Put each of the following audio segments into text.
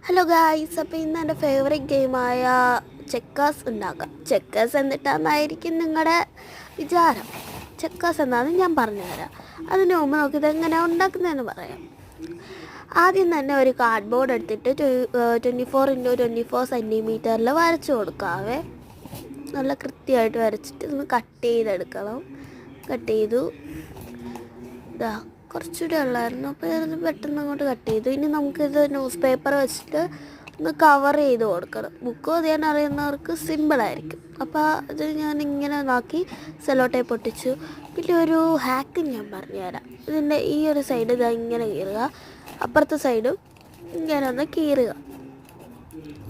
Hello guys, അപ്പോൾ ഇന്ന് എൻ്റെ ഫേവറേറ്റ് ഗെയിമായ ചെക്കേഴ്സ് ഉണ്ടാക്കാം. ചെക്കേഴ്സ് എന്നിട്ടാന്നായിരിക്കും നിങ്ങളുടെ വിചാരം. ചെക്കേഴ്സ് എന്താണെന്ന് ഞാൻ പറഞ്ഞുതരാം. അതിന് മുമ്പ് നമുക്കിത് എങ്ങനെയാണ് ഉണ്ടാക്കുന്നതെന്ന് പറയാം. ആദ്യം തന്നെ ഒരു കാർഡ് ബോർഡ് എടുത്തിട്ട് 24x24 സെൻറ്റിമീറ്ററിൽ വരച്ചു കൊടുക്കാവേ. നല്ല കൃത്യമായിട്ട് വരച്ചിട്ട് ഒന്ന് കട്ട് ചെയ്തെടുക്കണം. കട്ട് ചെയ്തു. ഇതാ കുറച്ചുകൂടെ ഉള്ളായിരുന്നു, അപ്പോൾ ഇതൊന്ന് പെട്ടെന്ന് അങ്ങോട്ട് കട്ട് ചെയ്തു. ഇനി നമുക്കിത് ന്യൂസ് പേപ്പർ വെച്ചിട്ട് ഒന്ന് കവർ ചെയ്ത് കൊടുക്കണം. ബുക്ക് ഓതിയാൻ അറിയുന്നവർക്ക് സിമ്പിളായിരിക്കും. അപ്പോൾ ഇത് ഞാൻ ഇങ്ങനെ നോക്കി സെല്ലോ ടേപ്പ് ഒട്ടിച്ചു. പിന്നെ ഒരു ഹാക്ക് ഞാൻ പറഞ്ഞുതരാം. ഇതിൻ്റെ ഈ ഒരു സൈഡ് ഇതാ ഇങ്ങനെ കീറുക, അപ്പുറത്തെ സൈഡും ഇങ്ങനെ ഒന്ന് കീറുക.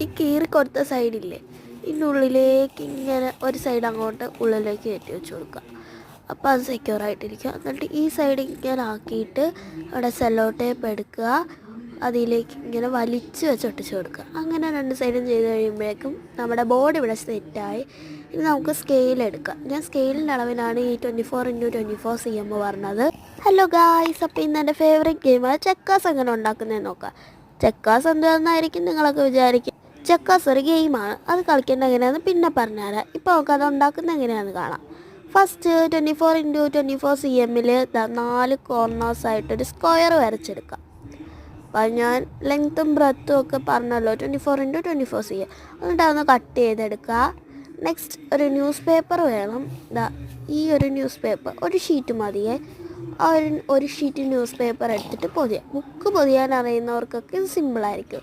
ഈ കീറി കൊടുത്ത സൈഡില്ലേ, ഇതിൻ്റെ ഉള്ളിലേക്ക് ഇങ്ങനെ ഒരു സൈഡ് അങ്ങോട്ട് ഉള്ളിലേക്ക് കയറ്റി വെച്ച് കൊടുക്കുക. അപ്പോൾ അത് സെക്യൂറായിട്ടിരിക്കുക. എന്നിട്ട് ഈ സൈഡ് ഇങ്ങനെ ആക്കിയിട്ട് അവിടെ സെല്ലോ ടേപ്പ് എടുക്കുക, അതിലേക്ക് ഇങ്ങനെ വലിച്ച് വെച്ച് ഒട്ടിച്ച് കൊടുക്കുക. അങ്ങനെ രണ്ട് സൈഡും ചെയ്ത് കഴിയുമ്പോഴേക്കും നമ്മുടെ ബോർഡ് ഇവിടെ സെറ്റായി. ഇനി നമുക്ക് സ്കെയിൽ എടുക്കാം. ഞാൻ സ്കെയിലിൻ്റെ അളവിനാണ് ഈ 24x24 cm പറഞ്ഞത്. ഹലോ ഗായ്സ്, അപ്പോൾ ഇന്ന് എൻ്റെ ഫേവറേറ്റ് ഗെയിമാണ് ചെക്കേഴ്സ്. എങ്ങനെ ഉണ്ടാക്കുന്നതെന്ന് നോക്കാം. ചെക്കേഴ്സ് എന്താണെന്നായിരിക്കും നിങ്ങളൊക്കെ വിചാരിക്കും. ചെക്കേഴ്സ് ഒരു ഗെയിമാണ്, അത് കളിക്കേണ്ടത് എങ്ങനെയാണെന്ന് പിന്നെ പറഞ്ഞുതരാം. ഇപ്പോൾ നമുക്ക് അത് ഉണ്ടാക്കുന്നത് എങ്ങനെയാണെന്ന് കാണാം. ഫസ്റ്റ് 24x24 cmൽ 4 കോർണേഴ്സായിട്ടൊരു സ്ക്വയർ വരച്ചെടുക്കാം. അപ്പോൾ ഞാൻ ലെങ്ത്തും ബ്രെത്തും ഒക്കെ പറഞ്ഞല്ലോ, 24x24 cm. എന്നിട്ട് അതൊന്ന് കട്ട് ചെയ്തെടുക്കുക. നെക്സ്റ്റ് ഒരു ന്യൂസ് പേപ്പർ വേണം. ഈ ഒരു ന്യൂസ് പേപ്പർ ഒരു ഷീറ്റ് മതിയേ. ആ ഒരു ഷീറ്റ് ന്യൂസ് പേപ്പർ എടുത്തിട്ട് പൊതിയാം. ബുക്ക് പൊതിയാൻ അറിയുന്നവർക്കൊക്കെ ഇത് സിമ്പിളായിരിക്കും.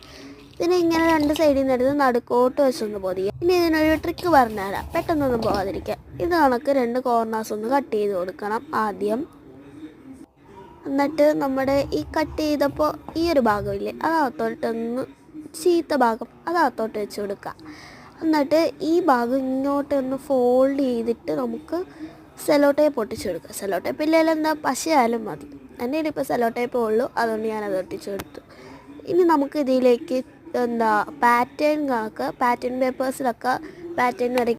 ഇതിനെ ഇങ്ങനെ രണ്ട് സൈഡിൽ നിന്ന് എടുത്ത് നടുക്കോട്ട് വെച്ചൊന്ന് പൊതിയാം. ഇനി ഇതിനൊരു ട്രിക്ക് പറഞ്ഞുതരാം, പെട്ടെന്നൊന്നും പോകാതിരിക്കാം. ഇത് കണക്ക് 2 കോർണേഴ്സ് ഒന്ന് കട്ട് ചെയ്ത് കൊടുക്കണം ആദ്യം. എന്നിട്ട് നമ്മുടെ ഈ കട്ട് ചെയ്തപ്പോൾ ഈ ഒരു ഭാഗമില്ലേ, അതകത്തോട്ടൊന്ന് ചീത്ത ഭാഗം അതകത്തോട്ട് വെച്ച് കൊടുക്കുക. എന്നിട്ട് ഈ ഭാഗം ഇങ്ങോട്ടൊന്ന് ഫോൾഡ് ചെയ്തിട്ട് നമുക്ക് സെല്ലോ ടേപ്പ് ഒട്ടിച്ച് കൊടുക്കുക. സെല്ലോ ടേപ്പ് ഇല്ലെങ്കിൽ എന്താ, പശയായാലും മതി. എൻ്റെ ഇപ്പോൾ സെല്ലോ ടേപ്പേ ഉള്ളൂ, അതുകൊണ്ട് ഞാനത് ഒട്ടിച്ച് കൊടുത്തു. ഇനി നമുക്ക് ഇതിലേക്ക് പാറ്റേൺ കണക്ക് പാറ്റേൺ പേപ്പേഴ്സിലൊക്കെ പാറ്റേൺ വരയ്ക്കും.